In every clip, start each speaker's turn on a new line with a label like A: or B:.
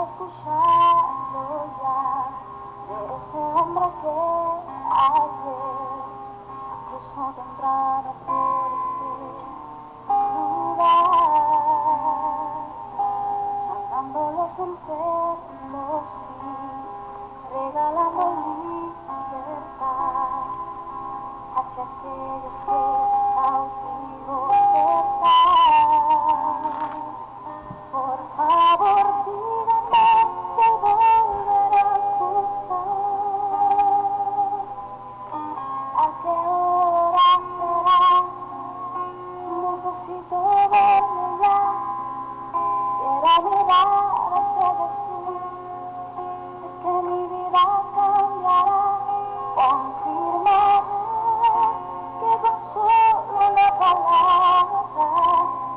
A: escuchando ya de ese hombre que ayer cruzó temprano por este lugar, sanando los enfermos y regalando libertad hacia aquellos que cautivos están. Por favor, díganme si volverá a cruzar. ¿A qué hora será? Necesito verlo ya. Quiero mirar hacia Jesús. Sé que mi vida cambiará. Confirmará que con solo la palabra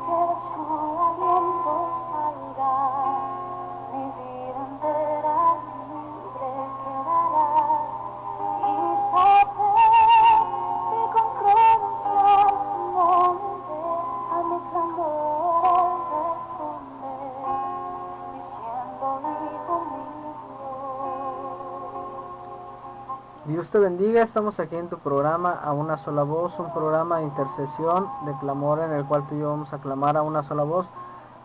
A: que de su aliento salga, mi vida entera libre quedará. Y saber que con pronunciar su nombre a mi clamor él responde, diciendo hijo mío.
B: Dios te bendiga, estamos aquí en tu programa A Una Sola Voz, un programa de intercesión, de clamor en el cual tú y yo vamos a clamar a una sola voz.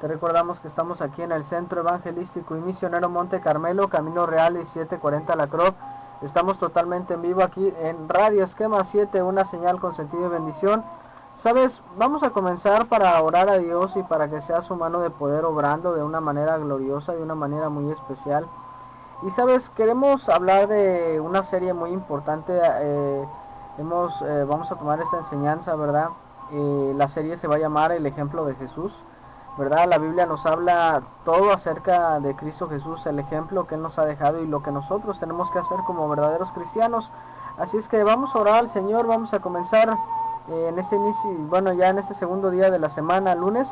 B: Te recordamos que estamos aquí en el Centro Evangelístico y Misionero Monte Carmelo, Camino Real y 740 La Crop. Estamos totalmente en vivo aquí en Radio Esquema 7, una señal con sentido de bendición. Sabes, vamos a comenzar para orar a Dios y para que sea su mano de poder obrando de una manera gloriosa, de una manera muy especial. Y sabes, queremos hablar de una serie muy importante. Vamos a tomar esta enseñanza, ¿verdad? La serie se va a llamar El Ejemplo de Jesús, ¿verdad? La Biblia nos habla todo acerca de Cristo Jesús, el ejemplo que Él nos ha dejado y lo que nosotros tenemos que hacer como verdaderos cristianos. Así es que vamos a orar al Señor, vamos a comenzar en este inicio, bueno, ya en este segundo día de la semana, lunes,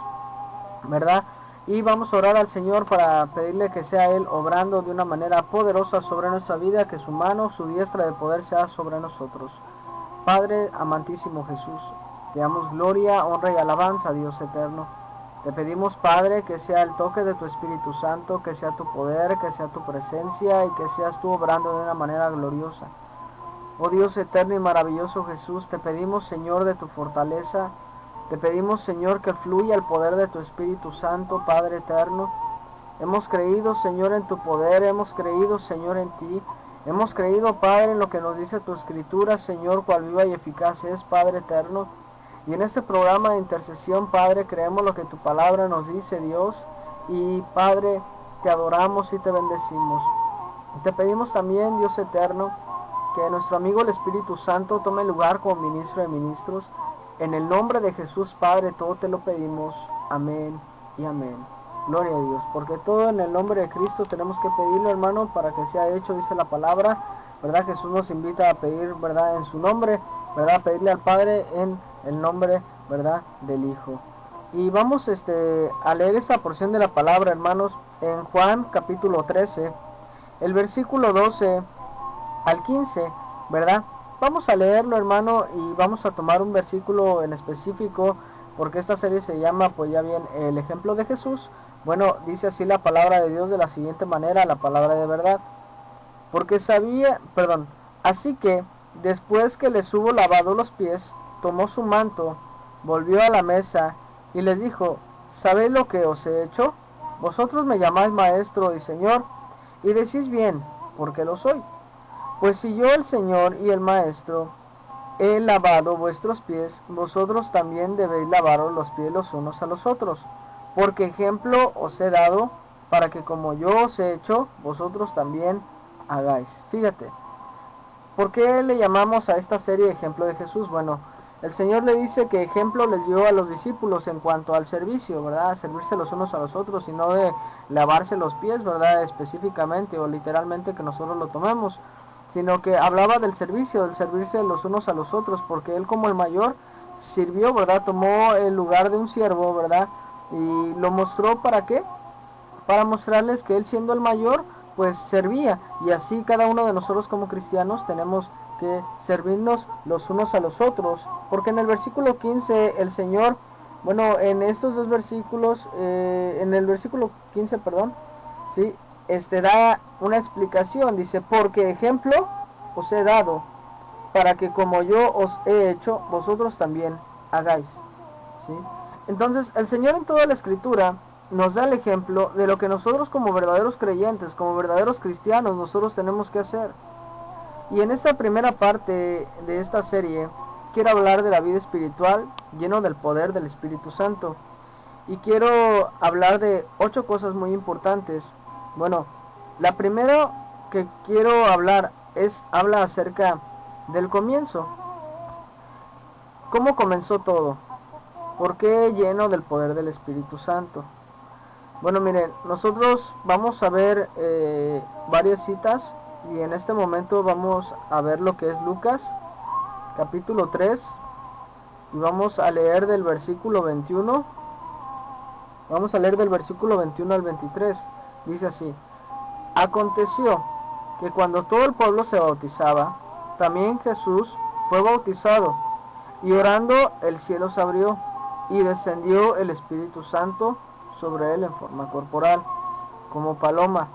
B: ¿verdad? Y vamos a orar al Señor para pedirle que sea Él obrando de una manera poderosa sobre nuestra vida, que su mano, su diestra de poder sea sobre nosotros. Padre amantísimo Jesús, te damos gloria, honra y alabanza, Dios eterno. Te pedimos, Padre, que sea el toque de tu Espíritu Santo, que sea tu poder, que sea tu presencia y que seas tú obrando de una manera gloriosa. Oh Dios eterno y maravilloso Jesús, te pedimos, Señor, de tu fortaleza. Te pedimos, Señor, que fluya el poder de tu Espíritu Santo, Padre eterno. Hemos creído, Señor, en tu poder, hemos creído, Señor, en ti. Hemos creído, Padre, en lo que nos dice tu Escritura, Señor, cual viva y eficaz es, Padre eterno. Y en este programa de intercesión, Padre, creemos lo que tu palabra nos dice, Dios. Y, Padre, te adoramos y te bendecimos. Y te pedimos también, Dios eterno, que nuestro amigo el Espíritu Santo tome lugar como ministro de ministros. En el nombre de Jesús, Padre, todo te lo pedimos. Amén y amén. Gloria a Dios, porque todo en el nombre de Cristo tenemos que pedirlo, hermano, para que sea hecho, dice la palabra, ¿verdad? Jesús nos invita a pedir, ¿verdad? En su nombre, ¿verdad? Pedirle al Padre en el nombre, ¿verdad? Del Hijo. Y vamos a leer esta porción de la palabra, hermanos, en Juan capítulo 13, el versículo 12 al 15, ¿verdad? Vamos a leerlo, hermano, y vamos a tomar un versículo en específico, porque esta serie se llama, pues ya bien, El Ejemplo de Jesús. Bueno, dice así la palabra de Dios de la siguiente manera, la palabra de verdad. Así que, después que les hubo lavado los pies, tomó su manto, volvió a la mesa, y les dijo, ¿sabéis lo que os he hecho? Vosotros me llamáis maestro y señor, y decís bien, porque lo soy. Pues si yo, el Señor y el Maestro, he lavado vuestros pies, vosotros también debéis lavaros los pies los unos a los otros. Porque ejemplo os he dado, para que como yo os he hecho, vosotros también hagáis. Fíjate, ¿por qué le llamamos a esta serie Ejemplo de Jesús? Bueno, el Señor le dice que ejemplo les dio a los discípulos en cuanto al servicio, ¿verdad? Servirse los unos a los otros y no de lavarse los pies, ¿verdad? Específicamente o literalmente que nosotros lo tomemos, sino que hablaba del servicio, del servirse los unos a los otros, porque Él como el mayor sirvió, ¿verdad? Tomó el lugar de un siervo, ¿verdad? Y lo mostró, ¿para qué? Para mostrarles que Él siendo el mayor, pues servía. Y así cada uno de nosotros como cristianos tenemos que servirnos los unos a los otros. Porque en el versículo 15 el Señor, bueno, en estos dos versículos, en el versículo 15, perdón, ¿sí? da una explicación. Dice, porque ejemplo os he dado, para que como yo os he hecho, vosotros también hagáis. ¿Sí? Entonces, el Señor en toda la Escritura nos da el ejemplo de lo que nosotros como verdaderos creyentes, como verdaderos cristianos, nosotros tenemos que hacer. Y en esta primera parte de esta serie, quiero hablar de la vida espiritual lleno del poder del Espíritu Santo. Y quiero hablar de 8 cosas muy importantes. Bueno, la primera que quiero hablar habla acerca del comienzo. ¿Cómo comenzó todo? ¿Por qué lleno del poder del Espíritu Santo? Bueno, miren, nosotros vamos a ver varias citas y en este momento vamos a ver lo que es Lucas, capítulo 3, y vamos a leer del versículo 21. Vamos a leer del versículo 21 al 23. Dice así: Aconteció que cuando todo el pueblo se bautizaba, también Jesús fue bautizado, y orando el cielo se abrió, y descendió el Espíritu Santo sobre él en forma corporal, como paloma,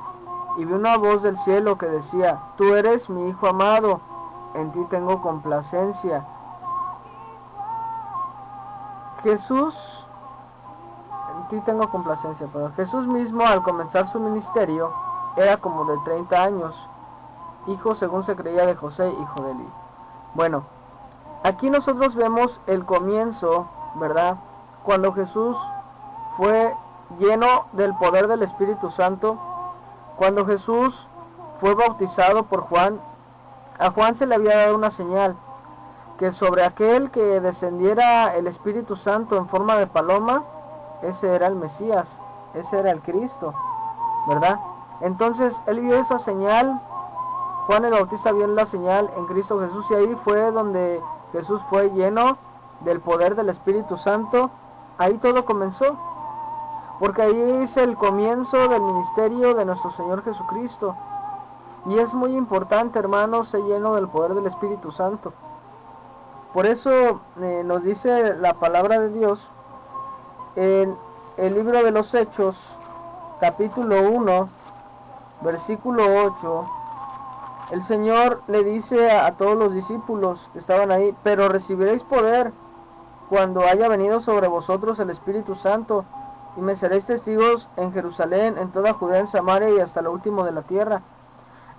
B: y vi una voz del cielo que decía: Tú eres mi Hijo amado, en ti tengo complacencia. Jesús mismo, al comenzar su ministerio, era como de 30 años, hijo según se creía de José, hijo de Eli. Bueno, aquí nosotros vemos el comienzo, ¿verdad? Cuando Jesús fue lleno del poder del Espíritu Santo, cuando Jesús fue bautizado por Juan, a Juan se le había dado una señal, que sobre aquel que descendiera el Espíritu Santo en forma de paloma, ese era el Mesías, ese era el Cristo, ¿verdad? Entonces él vio esa señal, Juan el Bautista vio la señal en Cristo Jesús, y ahí fue donde Jesús fue lleno del poder del Espíritu Santo. Ahí todo comenzó, porque ahí es el comienzo del ministerio de nuestro Señor Jesucristo. Y es muy importante, hermanos, ser lleno del poder del Espíritu Santo. Por eso nos dice la palabra de Dios en el libro de los Hechos, capítulo 1, versículo 8. El Señor le dice a todos los discípulos que estaban ahí: pero recibiréis poder cuando haya venido sobre vosotros el Espíritu Santo, y me seréis testigos en Jerusalén, en toda Judea, en Samaria y hasta lo último de la tierra.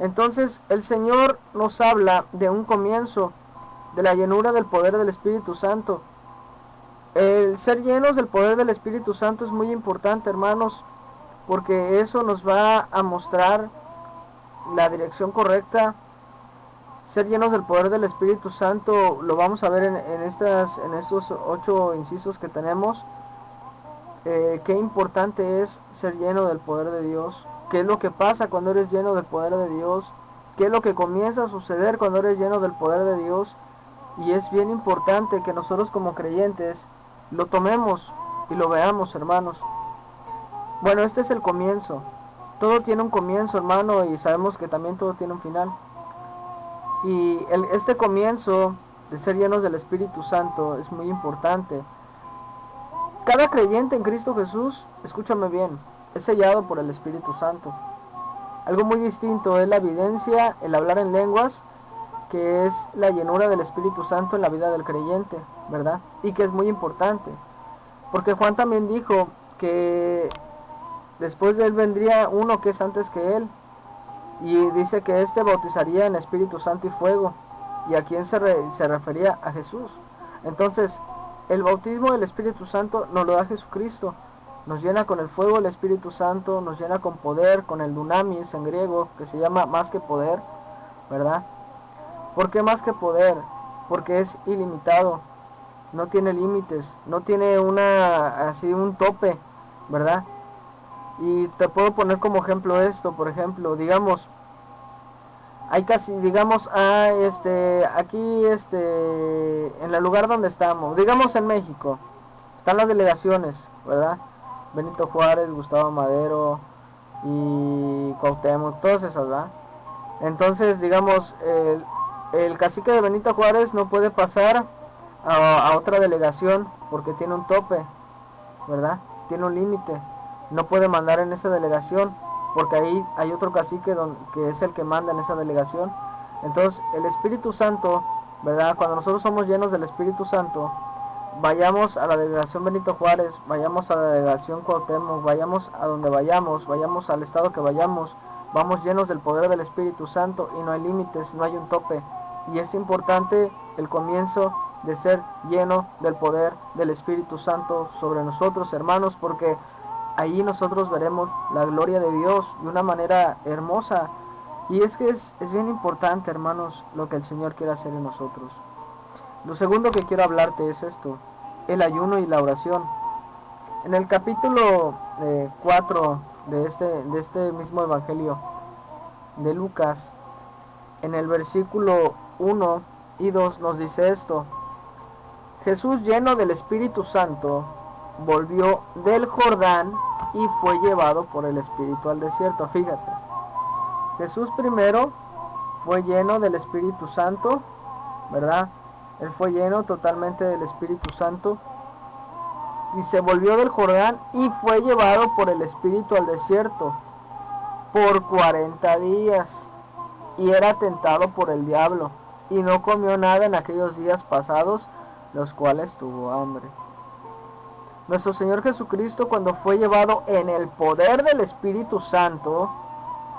B: Entonces el Señor nos habla de un comienzo, de la llenura del poder del Espíritu Santo. El ser llenos del poder del Espíritu Santo es muy importante, hermanos, porque eso nos va a mostrar la dirección correcta. Ser llenos del poder del Espíritu Santo lo vamos a ver en estos 8 incisos que tenemos. Qué importante es ser lleno del poder de Dios. ¿Qué es lo que pasa cuando eres lleno del poder de Dios? ¿Qué es lo que comienza a suceder cuando eres lleno del poder de Dios? Y es bien importante que nosotros como creyentes lo tomemos y lo veamos, hermanos. Bueno, este es el comienzo. Todo tiene un comienzo, hermano, y sabemos que también todo tiene un final. Y este comienzo de ser llenos del Espíritu Santo es muy importante. Cada creyente en Cristo Jesús, escúchame bien, es sellado por el Espíritu Santo. Algo muy distinto es la evidencia, el hablar en lenguas, que es la llenura del Espíritu Santo en la vida del creyente, ¿verdad? Y que es muy importante, porque Juan también dijo que después de él vendría uno que es antes que él, y dice que éste bautizaría en Espíritu Santo y fuego. ¿Y a quién se refería? A Jesús. Entonces, el bautismo del Espíritu Santo nos lo da Jesucristo. Nos llena con el fuego del Espíritu Santo, nos llena con poder, con el dunamis en griego, que se llama más que poder, ¿verdad? ¿Por qué más que poder? Porque es ilimitado, no tiene límites, no tiene un tope, ¿verdad? Y te puedo poner como ejemplo esto, por ejemplo, digamos, aquí en el lugar donde estamos, digamos en México, están las delegaciones, ¿verdad? Benito Juárez, Gustavo Madero y Cuauhtémoc, todas esas, ¿verdad? Entonces, digamos, el cacique de Benito Juárez no puede pasar a otra delegación porque tiene un tope, ¿verdad? Tiene un límite, no puede mandar en esa delegación. porque ahí hay otro cacique que es el que manda en esa delegación. Entonces el Espíritu Santo, ¿verdad? Cuando nosotros somos llenos del Espíritu Santo, vayamos a la delegación Benito Juárez, vayamos a la delegación Cuauhtémoc, vayamos a donde vayamos al estado que vayamos, vamos llenos del poder del Espíritu Santo y no hay límites, no hay un tope. Y es importante el comienzo de ser lleno del poder del Espíritu Santo sobre nosotros, hermanos, porque ahí nosotros veremos la gloria de Dios de una manera hermosa. Y es que es bien importante, hermanos, lo que el Señor quiere hacer en nosotros. Lo segundo que quiero hablarte es esto, el ayuno y la oración. En el capítulo 4 de este mismo Evangelio de Lucas, en el versículo 1 y 2 nos dice esto: Jesús, lleno del Espíritu Santo, volvió del Jordán y fue llevado por el Espíritu al desierto. Fíjate, Jesús primero fue lleno del Espíritu Santo, ¿verdad? Él fue lleno totalmente del Espíritu Santo y se volvió del Jordán y fue llevado por el Espíritu al desierto por 40 días y era tentado por el diablo y no comió nada en aquellos días pasados, los cuales tuvo hambre. Nuestro Señor Jesucristo, cuando fue llevado en el poder del Espíritu Santo,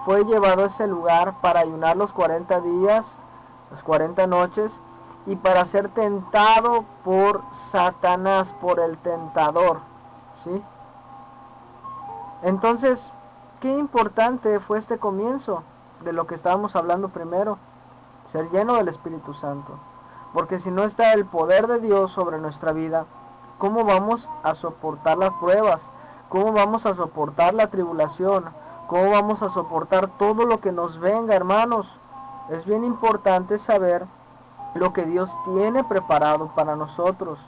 B: fue llevado a ese lugar para ayunar los 40 días, las 40 noches, y para ser tentado por Satanás, por el tentador, ¿sí? Entonces, qué importante fue este comienzo de lo que estábamos hablando primero, ser lleno del Espíritu Santo. Porque si no está el poder de Dios sobre nuestra vida, ¿cómo vamos a soportar las pruebas? ¿Cómo vamos a soportar la tribulación? ¿Cómo vamos a soportar todo lo que nos venga, hermanos? Es bien importante saber lo que Dios tiene preparado para nosotros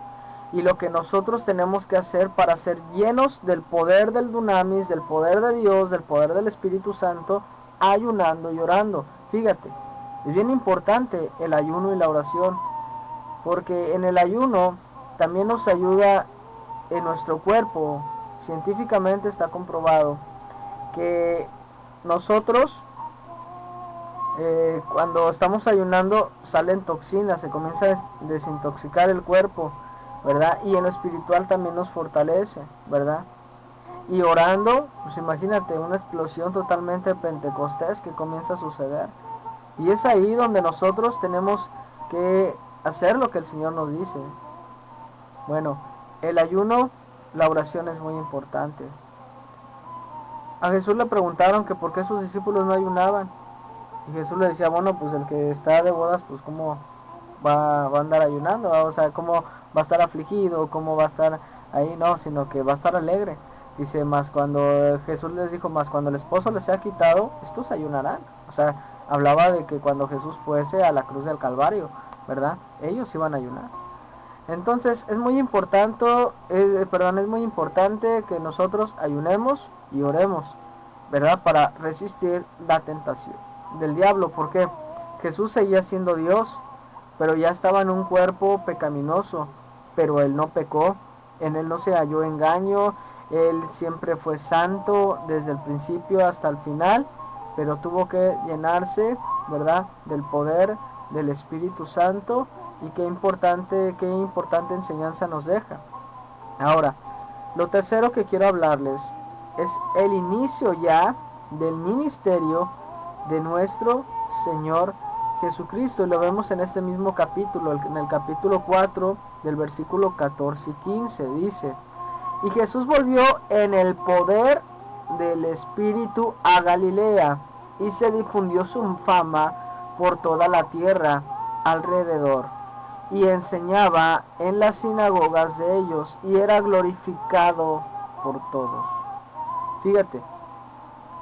B: y lo que nosotros tenemos que hacer para ser llenos del poder del dunamis, del poder de Dios, del poder del Espíritu Santo, ayunando y orando. Fíjate, es bien importante el ayuno y la oración, porque en el ayuno también nos ayuda en nuestro cuerpo. Científicamente está comprobado que nosotros cuando estamos ayunando salen toxinas, se comienza a desintoxicar el cuerpo, ¿verdad? Y en lo espiritual también nos fortalece, ¿verdad? Y orando, pues imagínate una explosión totalmente pentecostés que comienza a suceder. Y es ahí donde nosotros tenemos que hacer lo que el Señor nos dice. Bueno, el ayuno, la oración es muy importante. A Jesús le preguntaron que por qué sus discípulos no ayunaban. Y Jesús le decía, bueno, pues el que está de bodas, pues cómo va a andar ayunando, ¿va? O sea, cómo va a estar afligido, cómo va a estar ahí, no, sino que va a estar alegre. Dice, más cuando Jesús les dijo, más cuando el esposo les sea quitado, estos ayunarán. O sea, hablaba de que cuando Jesús fuese a la cruz del Calvario, ¿verdad? Ellos iban a ayunar. Entonces es muy importante, es muy importante que nosotros ayunemos y oremos, ¿verdad? Para resistir la tentación del diablo, porque Jesús seguía siendo Dios, pero ya estaba en un cuerpo pecaminoso, pero él no pecó, en él no se halló engaño, él siempre fue santo desde el principio hasta el final, pero tuvo que llenarse, ¿verdad?, del poder del Espíritu Santo. Y qué importante enseñanza nos deja. Ahora, lo tercero que quiero hablarles es el inicio ya del ministerio de nuestro Señor Jesucristo. Y lo vemos en este mismo capítulo, en el capítulo 4, del versículo 14 y 15. Dice, y Jesús volvió en el poder del Espíritu a Galilea, y se difundió su fama por toda la tierra alrededor. Y enseñaba en las sinagogas de ellos, y era glorificado por todos. Fíjate,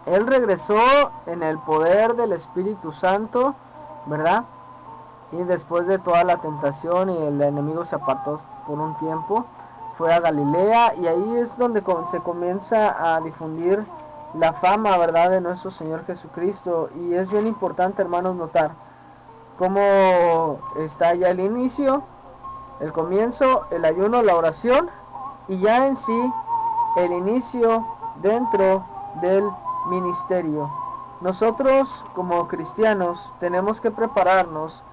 B: él regresó en el poder del Espíritu Santo, ¿verdad? Y después de toda la tentación y el enemigo se apartó por un tiempo, fue a Galilea, y ahí es donde se comienza a difundir la fama, ¿verdad?, de nuestro Señor Jesucristo. Y es bien importante, hermanos, notar cómo está ya el inicio, el comienzo, el ayuno, la oración, y ya en sí el inicio dentro del ministerio. Nosotros como cristianos tenemos que prepararnos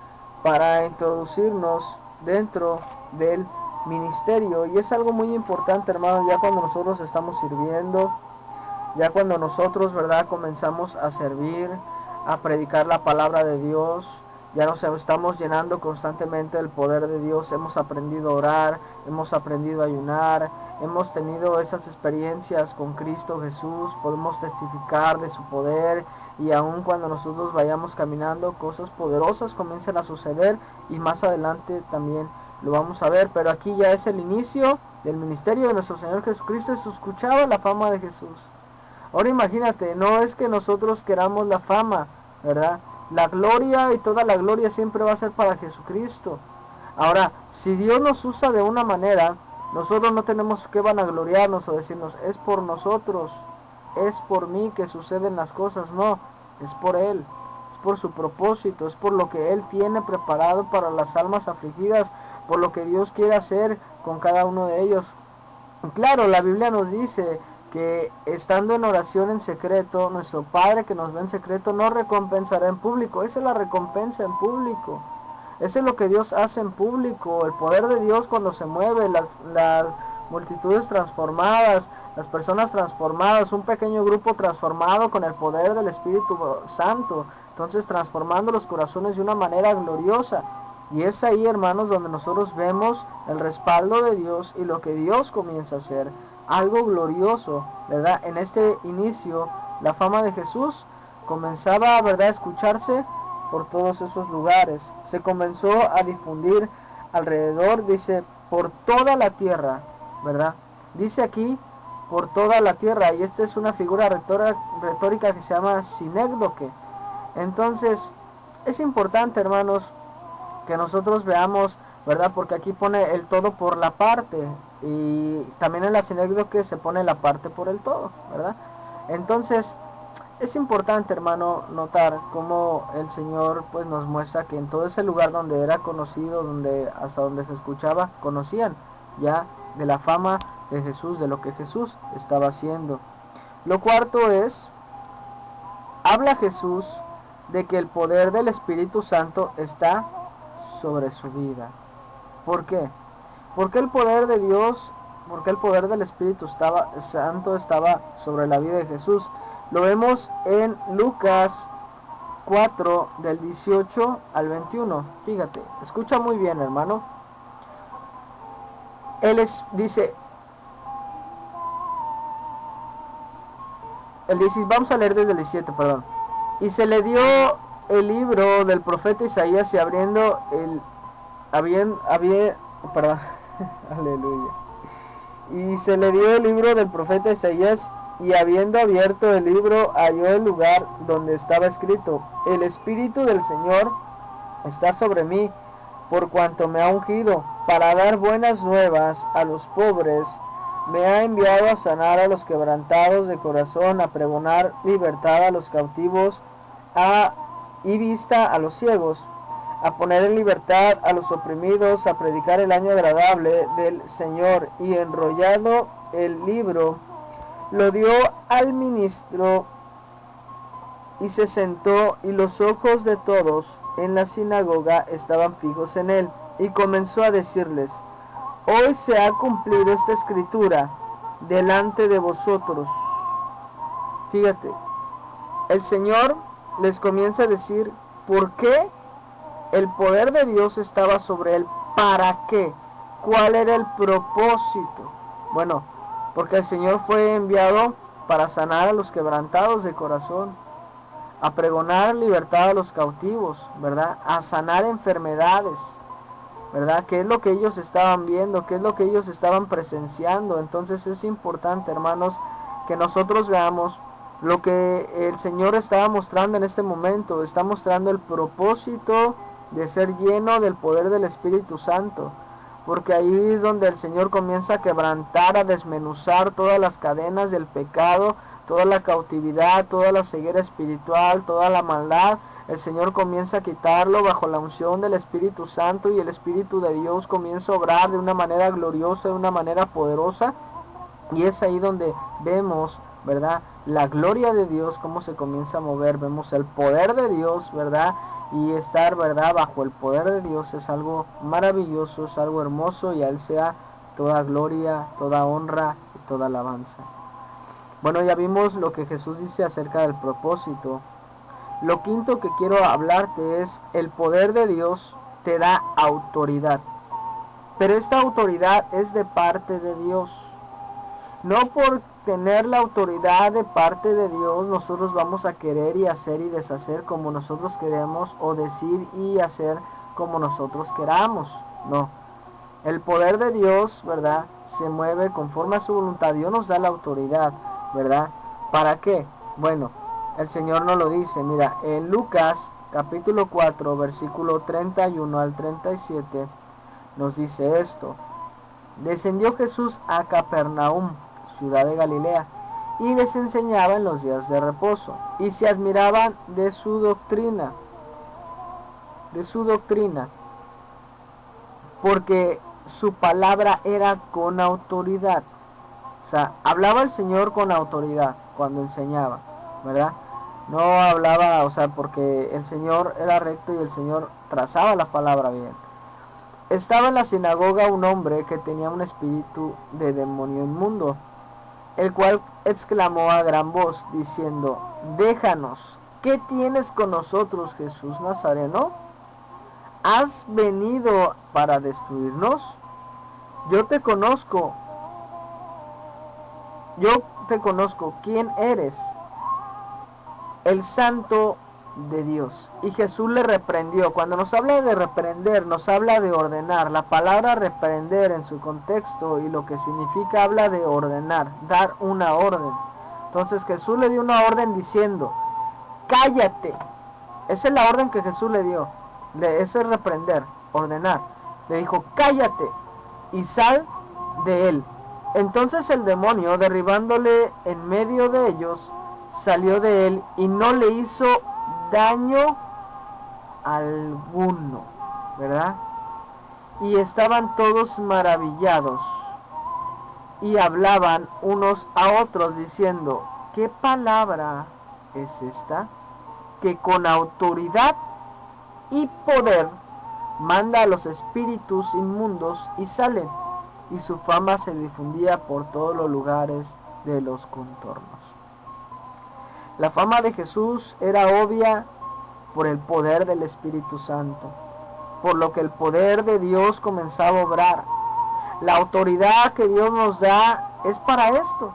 B: para introducirnos dentro del ministerio, y es algo muy importante, hermanos, ya cuando nosotros estamos sirviendo, ya cuando nosotros, ¿verdad?, comenzamos a servir, a predicar la palabra de Dios, ya nos estamos llenando constantemente del poder de Dios, hemos aprendido a orar, hemos aprendido a ayunar, hemos tenido esas experiencias con Cristo Jesús, podemos testificar de su poder, y aun cuando nosotros vayamos caminando, cosas poderosas comienzan a suceder, y más adelante también lo vamos a ver, pero aquí ya es el inicio del ministerio de nuestro Señor Jesucristo, y se escuchaba la fama de Jesús. Ahora imagínate, no es que nosotros queramos la fama, ¿verdad? La gloria y toda la gloria siempre va a ser para Jesucristo. Ahora, si Dios nos usa de una manera, nosotros no tenemos que vanagloriarnos o decirnos, es por nosotros, es por mí que suceden las cosas. No, es por Él, es por su propósito, es por lo que Él tiene preparado para las almas afligidas, por lo que Dios quiere hacer con cada uno de ellos. Y claro, la Biblia nos dice que estando en oración en secreto, nuestro Padre que nos ve en secreto nos recompensará en público. Esa es la recompensa en público. Eso es lo que Dios hace en público. El poder de Dios cuando se mueve, las multitudes transformadas, las personas transformadas, un pequeño grupo transformado con el poder del Espíritu Santo. Entonces transformando los corazones de una manera gloriosa. Y es ahí, hermanos, donde nosotros vemos el respaldo de Dios y lo que Dios comienza a hacer. Algo glorioso, ¿verdad? En este inicio, la fama de Jesús comenzaba, ¿verdad?, a escucharse por todos esos lugares. Se comenzó a difundir alrededor, dice, por toda la tierra, ¿verdad? Dice aquí, por toda la tierra, y esta es una figura retórica que se llama sinécdoque. Entonces, es importante, hermanos, que nosotros veamos, ¿verdad? Porque aquí pone el todo por la parte, y también en la sinécdoque se pone la parte por el todo, ¿verdad? Entonces, es importante, hermano, notar cómo el Señor pues nos muestra que en todo ese lugar donde era conocido, hasta donde se escuchaba, conocían ya de la fama de Jesús, de lo que Jesús estaba haciendo. Lo cuarto es, habla Jesús de que el poder del Espíritu Santo está sobre su vida. ¿Por qué? Porque el poder de Dios, porque el poder del Espíritu Santo estaba sobre la vida de Jesús. Lo vemos en Lucas 4, del 18 al 21. Fíjate, escucha muy bien, hermano. Dice, vamos a leer desde el 17, perdón. Y se le dio el libro del profeta Isaías, y abriendo perdón, aleluya. Y se le dio el libro del profeta Isaías, y habiendo abierto el libro, halló el lugar donde estaba escrito: el Espíritu del Señor está sobre mí, por cuanto me ha ungido para dar buenas nuevas a los pobres, me ha enviado a sanar a los quebrantados de corazón, a pregonar libertad a los cautivos, y vista a los ciegos, a poner en libertad a los oprimidos, a predicar el año agradable del Señor. Y enrollado el libro, lo dio al ministro, y se sentó, y los ojos de todos en la sinagoga estaban fijos en él. Y comenzó a decirles: hoy se ha cumplido esta escritura delante de vosotros. Fíjate, el Señor les comienza a decir por qué el poder de Dios estaba sobre él. ¿Para qué? ¿Cuál era el propósito? Bueno, porque el Señor fue enviado para sanar a los quebrantados de corazón, a pregonar libertad a los cautivos, ¿verdad? A sanar enfermedades, ¿verdad? ¿Qué es lo que ellos estaban viendo? ¿Qué es lo que ellos estaban presenciando? Entonces es importante, hermanos, que nosotros veamos lo que el Señor estaba mostrando en este momento. Está mostrando el propósito de ser lleno del poder del Espíritu Santo, porque ahí es donde el Señor comienza a quebrantar, a desmenuzar todas las cadenas del pecado, toda la cautividad, toda la ceguera espiritual, toda la maldad. El Señor comienza a quitarlo bajo la unción del Espíritu Santo, y el Espíritu de Dios comienza a obrar de una manera gloriosa, de una manera poderosa. Y es ahí donde vemos ¿verdad? La gloria de Dios, cómo se comienza a mover, vemos el poder de Dios, ¿verdad? Y estar, ¿verdad? Bajo el poder de Dios es algo maravilloso, es algo hermoso, y a Él sea toda gloria, toda honra y toda alabanza. Bueno, ya vimos lo que Jesús dice acerca del propósito. Lo quinto que quiero hablarte es: el poder de Dios te da autoridad. Pero esta autoridad es de parte de Dios. No por tener la autoridad de parte de Dios nosotros vamos a querer y hacer y deshacer como nosotros queremos, o decir y hacer como nosotros queramos. No. El poder de Dios, ¿verdad?, se mueve conforme a su voluntad. Dios nos da la autoridad, ¿verdad? ¿Para qué? Bueno, el Señor nos lo dice. Mira, en Lucas capítulo 4, versículo 31 al 37, nos dice esto: descendió Jesús a Capernaum, ciudad de Galilea, y les enseñaba en los días de reposo, y se admiraban de su doctrina, porque su palabra era con autoridad. O sea, hablaba el Señor con autoridad cuando enseñaba, ¿verdad? No hablaba, o sea, porque el Señor era recto y el Señor trazaba la palabra bien. Estaba en la sinagoga un hombre que tenía un espíritu de demonio inmundo, el cual exclamó a gran voz, diciendo: déjanos, ¿qué tienes con nosotros, Jesús Nazareno? ¿Has venido para destruirnos? Yo te conozco, ¿quién eres? El Santo de Dios. Y Jesús le reprendió. Cuando nos habla de reprender, nos habla de ordenar. La palabra reprender en su contexto y lo que significa, habla de ordenar, dar una orden. Entonces Jesús le dio una orden diciendo: cállate. Esa es la orden que Jesús le dio. Ese es reprender, ordenar. Le dijo: cállate y sal de él. Entonces el demonio, derribándole en medio de ellos, salió de él y no le hizo daño alguno, ¿verdad? Y estaban todos maravillados y hablaban unos a otros diciendo: ¿qué palabra es esta? Que con autoridad y poder manda a los espíritus inmundos y salen. Y su fama se difundía por todos los lugares de los contornos. La fama de Jesús era obvia por el poder del Espíritu Santo, por lo que el poder de Dios comenzaba a obrar. La autoridad que Dios nos da es para esto,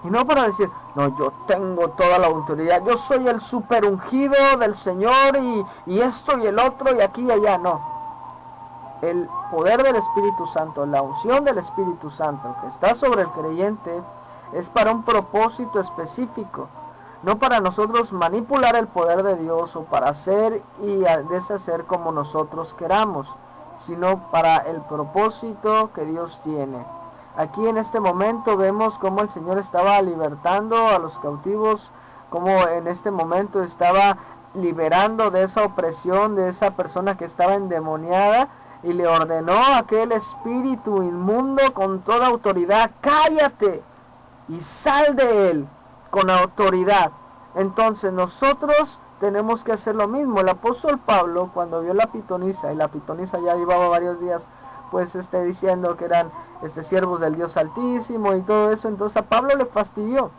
B: y no para decir: no, yo tengo toda la autoridad, yo soy el super ungido del Señor y esto y el otro y aquí y allá. No. El poder del Espíritu Santo, la unción del Espíritu Santo que está sobre el creyente, es para un propósito específico. No para nosotros manipular el poder de Dios o para hacer y deshacer como nosotros queramos, sino para el propósito que Dios tiene. Aquí en este momento vemos cómo el Señor estaba libertando a los cautivos, cómo en este momento estaba liberando de esa opresión, de esa persona que estaba endemoniada, y le ordenó a aquel espíritu inmundo con toda autoridad: cállate y sal de él, con autoridad. Entonces nosotros tenemos que hacer lo mismo. El apóstol Pablo, cuando vio la pitonisa, y la pitonisa ya llevaba varios días pues diciendo que eran siervos del Dios Altísimo y todo eso, entonces a Pablo le fastidió.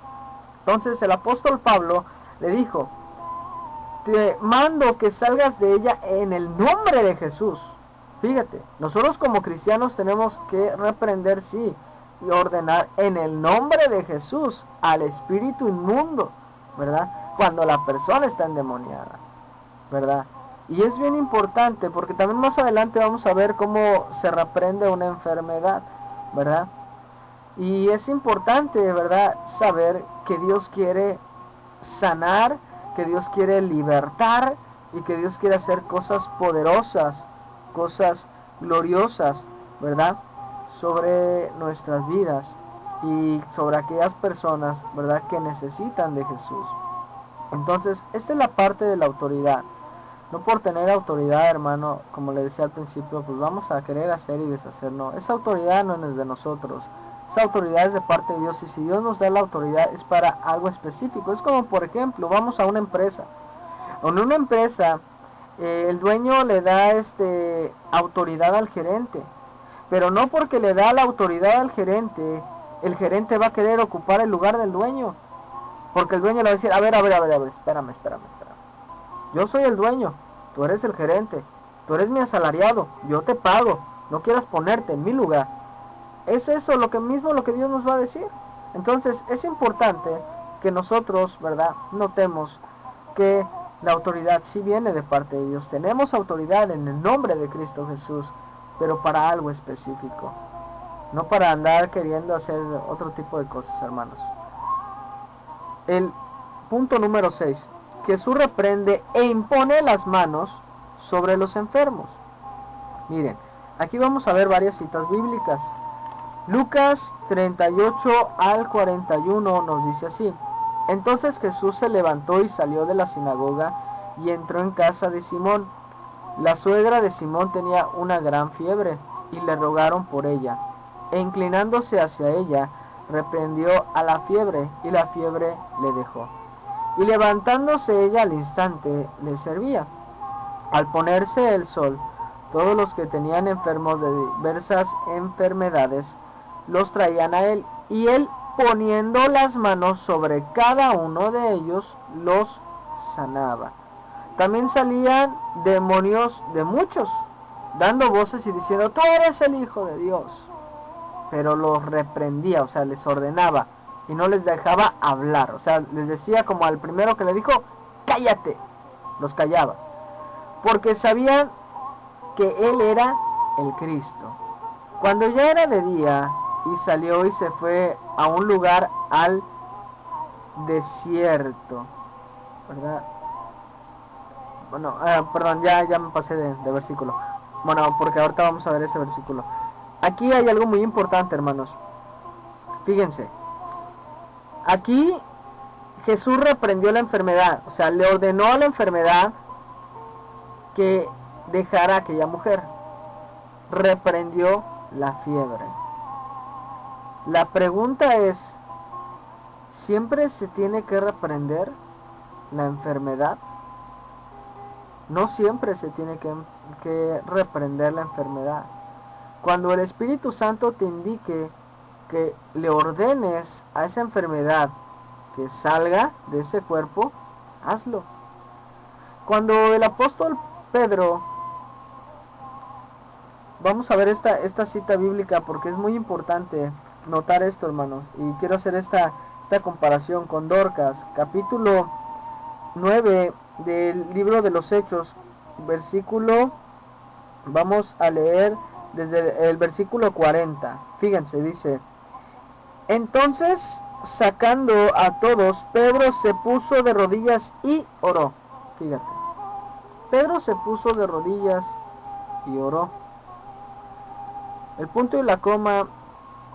B: Entonces el apóstol Pablo le dijo: te mando que salgas de ella en el nombre de Jesús. Fíjate, nosotros como cristianos tenemos que reprender, sí, y ordenar en el nombre de Jesús al espíritu inmundo, ¿verdad? Cuando la persona está endemoniada, ¿verdad? Y es bien importante porque también más adelante vamos a ver cómo se reprende una enfermedad, ¿verdad? Y es importante, ¿verdad?, saber que Dios quiere sanar, que Dios quiere libertar y que Dios quiere hacer cosas poderosas, cosas gloriosas, ¿verdad?, sobre nuestras vidas y sobre aquellas personas, ¿verdad?, que necesitan de Jesús. Entonces, esta es la parte de la autoridad. No por tener autoridad, hermano, como le decía al principio, pues vamos a querer hacer y deshacer. No, esa autoridad no es de nosotros. Esa autoridad es de parte de Dios, y si Dios nos da la autoridad es para algo específico. Es como, por ejemplo, vamos a una empresa. En una empresa, el dueño le da autoridad al gerente, pero no porque le da la autoridad al gerente, el gerente va a querer ocupar el lugar del dueño. Porque el dueño le va a decir, a ver, espérame. Yo soy el dueño, tú eres el gerente, tú eres mi asalariado, yo te pago, no quieras ponerte en mi lugar. Es eso lo que Dios nos va a decir. Entonces es importante que nosotros, ¿verdad?, notemos que la autoridad sí viene de parte de Dios. Tenemos autoridad en el nombre de Cristo Jesús, pero para algo específico, no para andar queriendo hacer otro tipo de cosas, hermanos. El punto número 6. Jesús reprende e impone las manos sobre los enfermos. Miren, aquí vamos a ver varias citas bíblicas. Lucas 38 al 41 nos dice así: Entonces Jesús se levantó y salió de la sinagoga y entró en casa de Simón. La suegra de Simón tenía una gran fiebre y le rogaron por ella. E inclinándose hacia ella, reprendió a la fiebre y la fiebre le dejó. Y levantándose ella al instante le servía. Al ponerse el sol, todos los que tenían enfermos de diversas enfermedades los traían a él, y él, poniendo las manos sobre cada uno de ellos, los sanaba. También salían demonios de muchos, dando voces y diciendo: tú eres el Hijo de Dios. Pero los reprendía, o sea, les ordenaba, y no les dejaba hablar. O sea, les decía como al primero que le dijo: cállate, los callaba, porque sabían que él era el Cristo. Cuando ya era de día, y salió y se fue a un lugar al desierto, ¿verdad? Bueno, perdón, ya me pasé de versículo. Bueno, porque ahorita vamos a ver ese versículo. Aquí hay algo muy importante, hermanos. Fíjense, aquí Jesús reprendió la enfermedad, o sea, le ordenó a la enfermedad que dejara a aquella mujer. Reprendió la fiebre. La pregunta es, ¿siempre se tiene que reprender la enfermedad? No siempre se tiene que reprender la enfermedad. Cuando el Espíritu Santo te indique que le ordenes a esa enfermedad que salga de ese cuerpo, hazlo. Cuando el apóstol Pedro, vamos a ver esta cita bíblica porque es muy importante notar esto, hermanos, y quiero hacer esta comparación con Dorcas, capítulo 9 del libro de los Hechos, versículo, vamos a leer desde el versículo 40. Fíjense, dice: entonces, sacando a todos, Pedro se puso de rodillas y oró. Fíjate, Pedro se puso de rodillas y oró. El punto y la coma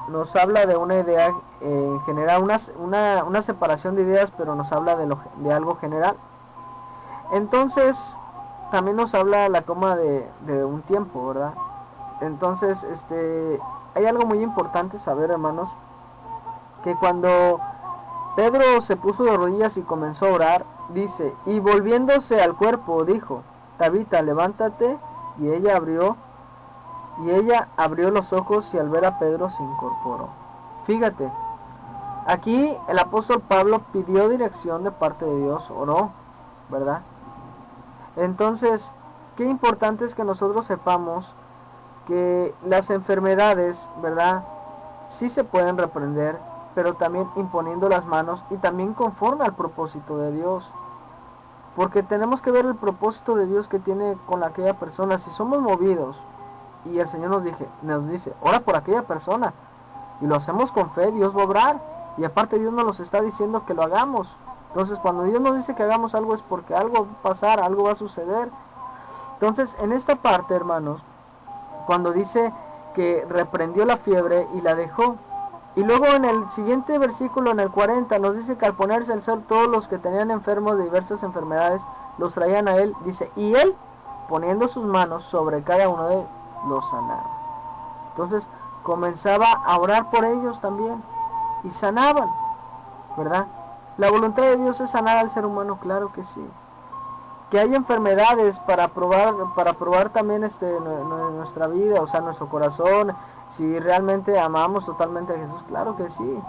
B: nos habla de una idea en general, una separación de ideas, pero nos habla de algo general. Entonces, también nos habla la coma de un tiempo, ¿verdad? Entonces, hay algo muy importante saber, hermanos, que cuando Pedro se puso de rodillas y comenzó a orar, dice: y volviéndose al cuerpo, dijo: Tabita, levántate, y ella abrió los ojos y al ver a Pedro se incorporó. Fíjate, aquí el apóstol Pablo pidió dirección de parte de Dios, oró, ¿verdad? Entonces, qué importante es que nosotros sepamos que las enfermedades, ¿verdad?, sí se pueden reprender, pero también imponiendo las manos y también conforme al propósito de Dios. Porque tenemos que ver el propósito de Dios que tiene con aquella persona. Si somos movidos y el Señor nos dice, ora por aquella persona, y lo hacemos con fe, Dios va a obrar. Y aparte Dios nos está diciendo que lo hagamos. Entonces cuando Dios nos dice que hagamos algo es porque algo va a pasar, algo va a suceder. Entonces en esta parte, hermanos, cuando dice que reprendió la fiebre y la dejó, y luego en el siguiente versículo, en el 40, nos dice que al ponerse el sol, todos los que tenían enfermos de diversas enfermedades los traían a él, dice, y él, poniendo sus manos sobre cada uno de ellos, los sanaba. Entonces, comenzaba a orar por ellos también y sanaban, ¿verdad? La voluntad de Dios es sanar al ser humano, claro que sí. Que hay enfermedades para probar también nuestra vida, o sea, nuestro corazón, si realmente amamos totalmente a Jesús, claro que sí.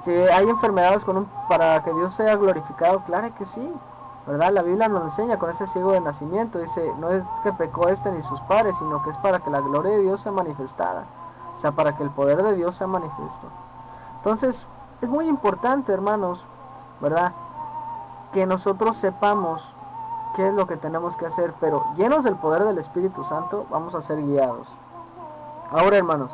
B: Si hay enfermedades para que Dios sea glorificado, claro que sí, ¿verdad? La Biblia nos enseña con ese ciego de nacimiento, dice, no es que pecó ni sus padres, sino que es para que la gloria de Dios sea manifestada, o sea, para que el poder de Dios sea manifiesto. Entonces, es muy importante, hermanos, ¿verdad?, que nosotros sepamos qué es lo que tenemos que hacer, pero llenos del poder del Espíritu Santo, vamos a ser guiados. Ahora, hermanos,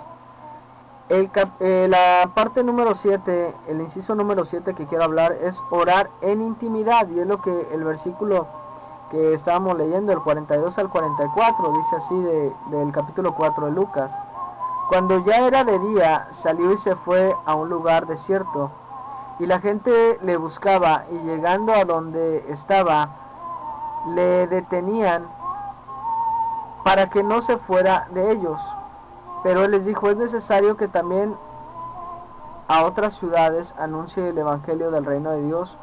B: la parte número 7, el inciso número 7 que quiero hablar es orar en intimidad, y es lo que el versículo que estábamos leyendo, el 42 al 44, dice así del capítulo 4 de Lucas. Cuando ya era de día, salió y se fue a un lugar desierto, y la gente le buscaba, y llegando a donde estaba, le detenían para que no se fuera de ellos. Pero él les dijo, es necesario que también a otras ciudades anuncie el evangelio del reino de Dios,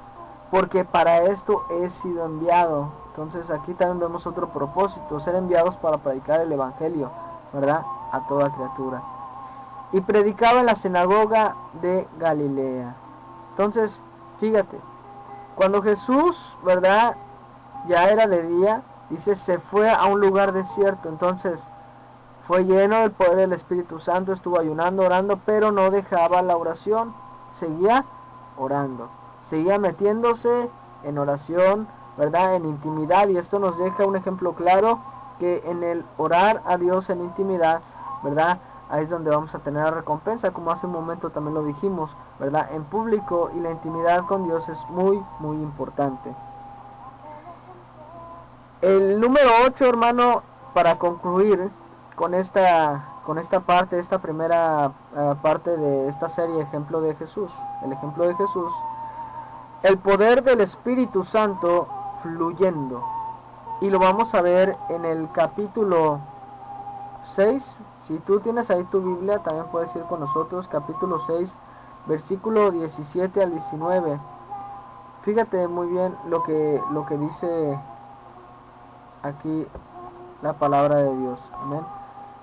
B: porque para esto he sido enviado. Entonces aquí también vemos otro propósito, ser enviados para predicar el evangelio, ¿verdad?, a toda criatura. Y predicaba en la sinagoga de Galilea. Entonces, fíjate, cuando Jesús, ¿verdad?, ya era de día, dice, se fue a un lugar desierto. Entonces fue lleno del poder del Espíritu Santo, estuvo ayunando, orando, pero no dejaba la oración, seguía orando, seguía metiéndose en oración, ¿verdad?, en intimidad. Y esto nos deja un ejemplo claro, que en el orar a Dios en intimidad, ¿verdad?, ahí es donde vamos a tener la recompensa, como hace un momento también lo dijimos, ¿verdad?, en público. Y la intimidad con Dios es muy, muy importante. El número 8, hermano, para concluir con esta parte, esta primera parte de esta serie, ejemplo de Jesús, el ejemplo de Jesús, el poder del Espíritu Santo fluyendo. Y lo vamos a ver en el capítulo 6. Si tú tienes ahí tu Biblia, también puedes ir con nosotros, capítulo 6, versículo 17 al 19. Fíjate muy bien lo que dice aquí la palabra de Dios. Amén.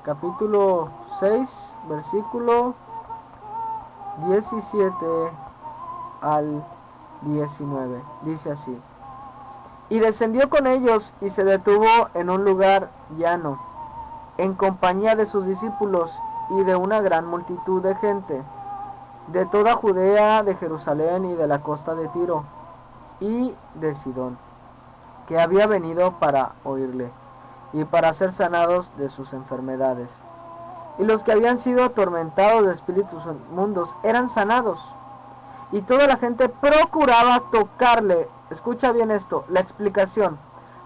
B: Capítulo 6, versículo 17 al 19. Dice así: y descendió con ellos y se detuvo en un lugar llano, en compañía de sus discípulos y de una gran multitud de gente, de toda Judea, de Jerusalén y de la costa de Tiro y de Sidón, que había venido para oírle y para ser sanados de sus enfermedades. Y los que habían sido atormentados de espíritus inmundos eran sanados, y toda la gente procuraba tocarle. Escucha bien esto, la explicación.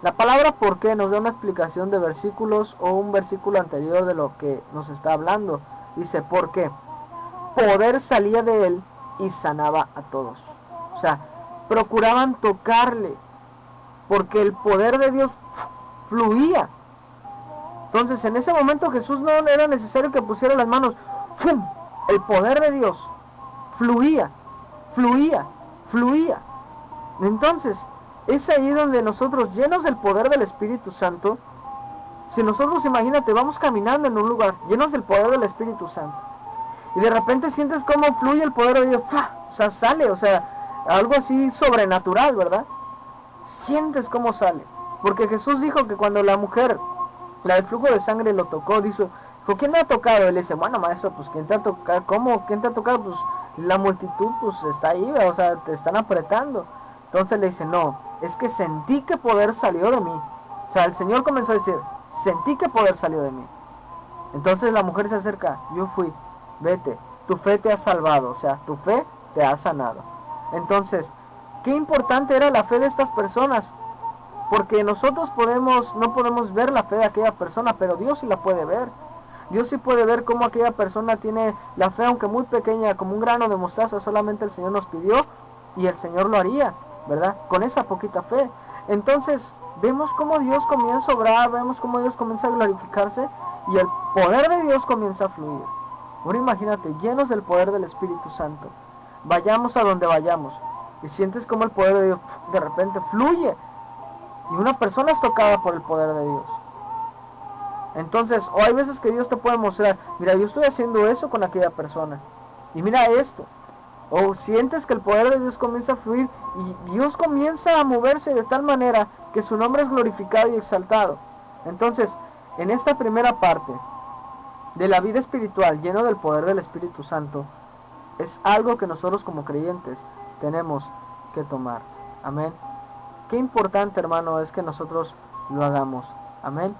B: La palabra por qué nos da una explicación de versículos o un versículo anterior de lo que nos está hablando. Dice, ¿por qué? Poder salía de él y sanaba a todos. O sea, procuraban tocarle, porque el poder de Dios fluía. Entonces, en ese momento Jesús no era necesario que pusiera las manos. ¡Fum! El poder de Dios fluía, fluía, fluía. Entonces, es ahí donde nosotros, llenos del poder del Espíritu Santo, si nosotros, imagínate, vamos caminando en un lugar llenos del poder del Espíritu Santo, y de repente sientes cómo fluye el poder de Dios, ¡fua! O sea, sale, o sea, algo así sobrenatural, ¿verdad? Sientes cómo sale, porque Jesús dijo que cuando la mujer, la del flujo de sangre, lo tocó, dijo, ¿quién me ha tocado? Él dice, bueno, maestro, pues ¿quién te ha tocado? ¿Cómo? ¿Quién te ha tocado? Pues la multitud, pues está ahí, o sea, te están apretando. Entonces le dice, no, es que sentí que poder salió de mí. O sea, el Señor comenzó a decir, sentí que poder salió de mí. Entonces la mujer se acerca, yo fui, vete, tu fe te ha salvado, o sea, tu fe te ha sanado. Entonces, qué importante era la fe de estas personas, porque nosotros no podemos ver la fe de aquella persona, pero Dios sí la puede ver. Dios sí puede ver cómo aquella persona tiene la fe, aunque muy pequeña, como un grano de mostaza, solamente el Señor nos pidió, y el Señor lo haría, ¿verdad? Con esa poquita fe. Entonces, vemos cómo Dios comienza a obrar, vemos cómo Dios comienza a glorificarse, y el poder de Dios comienza a fluir. Ahora imagínate, llenos del poder del Espíritu Santo. Vayamos a donde vayamos y sientes como el poder de Dios de repente fluye y una persona es tocada por el poder de Dios. Entonces, o hay veces que Dios te puede mostrar, mira, yo estoy haciendo eso con aquella persona y mira esto. O sientes que el poder de Dios comienza a fluir y Dios comienza a moverse de tal manera que su nombre es glorificado y exaltado. Entonces, en esta primera parte de la vida espiritual lleno del poder del Espíritu Santo, es algo que nosotros como creyentes tenemos que tomar. Amén. Qué importante, hermano, es que nosotros lo hagamos. Amén.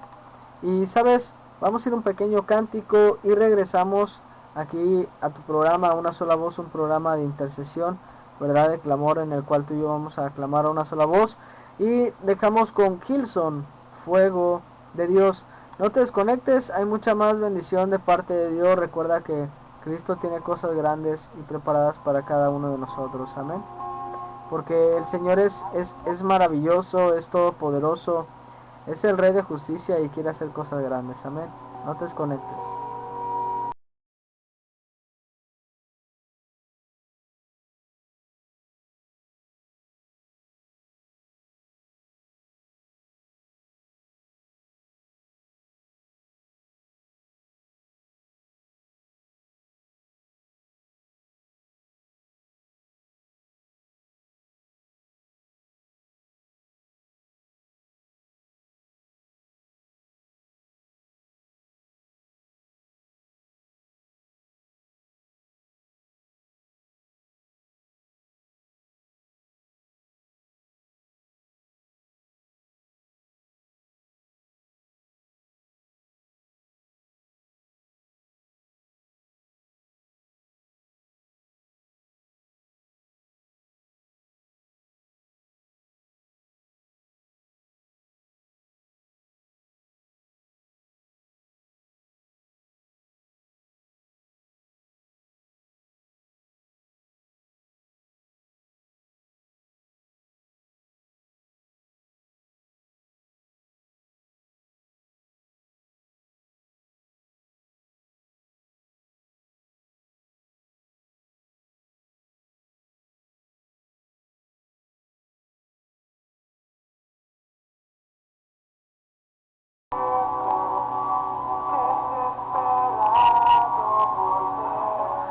B: Y sabes, vamos a ir un pequeño cántico y regresamos aquí a tu programa, Una Sola Voz, un programa de intercesión, verdad, de clamor, en el cual tú y yo vamos a clamar a una sola voz. Y dejamos con Hillsong, Fuego de Dios. No te desconectes, hay mucha más bendición de parte de Dios. Recuerda que Cristo tiene cosas grandes y preparadas para cada uno de nosotros. Amén. Porque el Señor es maravilloso, es todopoderoso, es el Rey de justicia y quiere hacer cosas grandes. Amén. No te desconectes.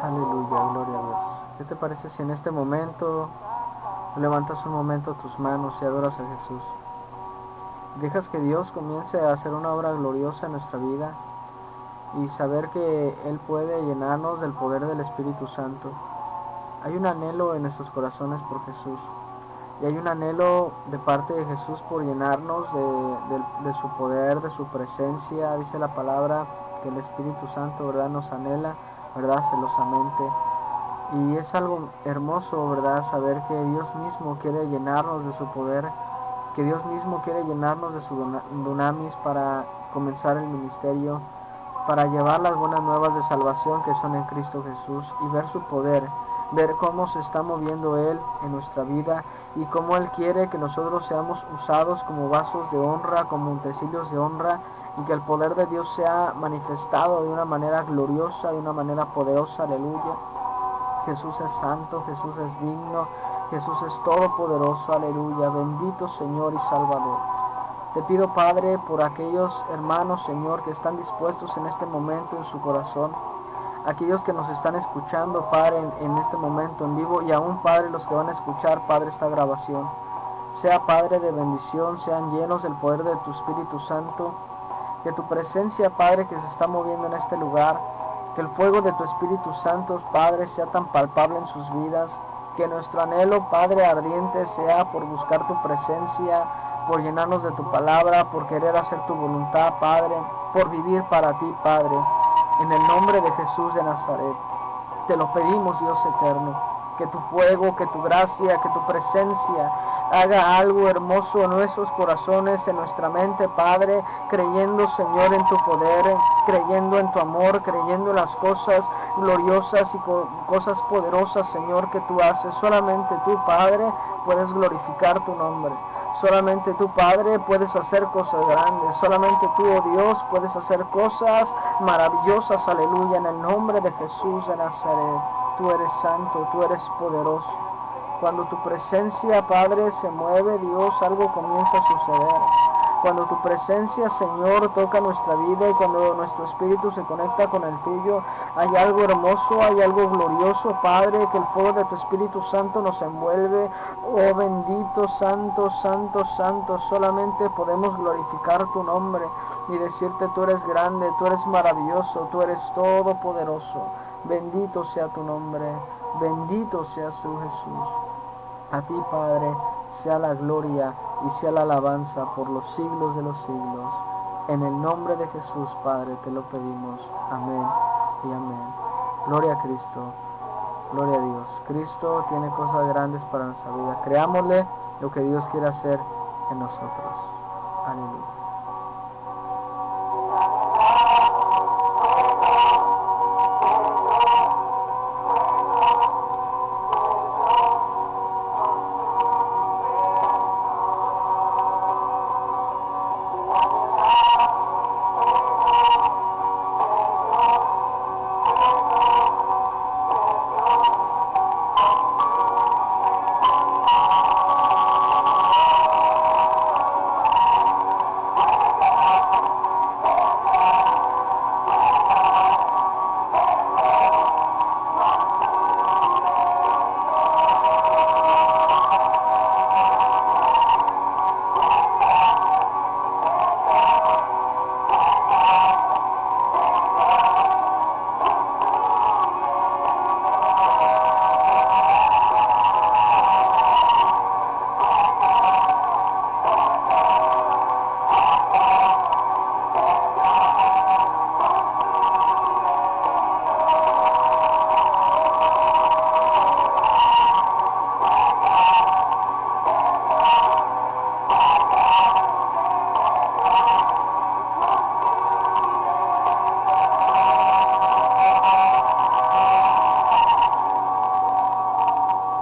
B: Aleluya, gloria a Dios. ¿Qué te parece si en este momento levantas un momento tus manos y adoras a Jesús? Dejas que Dios comience a hacer una obra gloriosa en nuestra vida y saber que Él puede llenarnos del poder del Espíritu Santo. Hay un anhelo en nuestros corazones por Jesús y hay un anhelo de parte de Jesús por llenarnos de su poder, de su presencia. Dice la palabra que el Espíritu Santo, ¿verdad?, nos anhela, ¿verdad?, celosamente. Y es algo hermoso, ¿verdad?, saber que Dios mismo quiere llenarnos de su poder, que Dios mismo quiere llenarnos de su dunamis para comenzar el ministerio, para llevar las buenas nuevas de salvación que son en Cristo Jesús y ver su poder, ver cómo se está moviendo Él en nuestra vida y cómo Él quiere que nosotros seamos usados como vasos de honra, como utensilios de honra, y que el poder de Dios sea manifestado de una manera gloriosa, de una manera poderosa. Aleluya. Jesús es santo, Jesús es digno, Jesús es todopoderoso. Aleluya. Bendito Señor y Salvador. Te pido, Padre, por aquellos hermanos, Señor, que están dispuestos en este momento en su corazón, aquellos que nos están escuchando, Padre, en este momento en vivo, y aún, Padre, los que van a escuchar, Padre, esta grabación. Sea, Padre, de bendición, sean llenos del poder de tu Espíritu Santo, que tu presencia, Padre, que se está moviendo en este lugar, que el fuego de tu Espíritu Santo, Padre, sea tan palpable en sus vidas, que nuestro anhelo, Padre, ardiente sea por buscar tu presencia, por llenarnos de tu palabra, por querer hacer tu voluntad, Padre, por vivir para ti, Padre. En el nombre de Jesús de Nazaret, te lo pedimos, Dios eterno, que tu fuego, que tu gracia, que tu presencia haga algo hermoso en nuestros corazones, en nuestra mente, Padre, creyendo, Señor, en tu poder, creyendo en tu amor, creyendo en las cosas gloriosas y cosas poderosas, Señor, que tú haces. Solamente tú, Padre, puedes glorificar tu nombre. Solamente tú, Padre, puedes hacer cosas grandes. Solamente tú, oh Dios, puedes hacer cosas maravillosas. Aleluya, en el nombre de Jesús de Nazaret. Tú eres santo, tú eres poderoso. Cuando tu presencia, Padre, se mueve, Dios, algo comienza a suceder. Cuando tu presencia, Señor, toca nuestra vida y cuando nuestro espíritu se conecta con el tuyo, hay algo hermoso, hay algo glorioso, Padre, que el fuego de tu Espíritu Santo nos envuelve. Oh bendito, santo, santo, santo, solamente podemos glorificar tu nombre y decirte: tú eres grande, tú eres maravilloso, tú eres todopoderoso. Bendito sea tu nombre, bendito seas tú, Jesús. A ti, Padre, sea la gloria y sea la alabanza por los siglos de los siglos. En el nombre de Jesús, Padre, te lo pedimos. Amén y amén. Gloria a Cristo, gloria a Dios. Cristo tiene cosas grandes para nuestra vida. Creámosle lo que Dios quiere hacer en nosotros. Aleluya.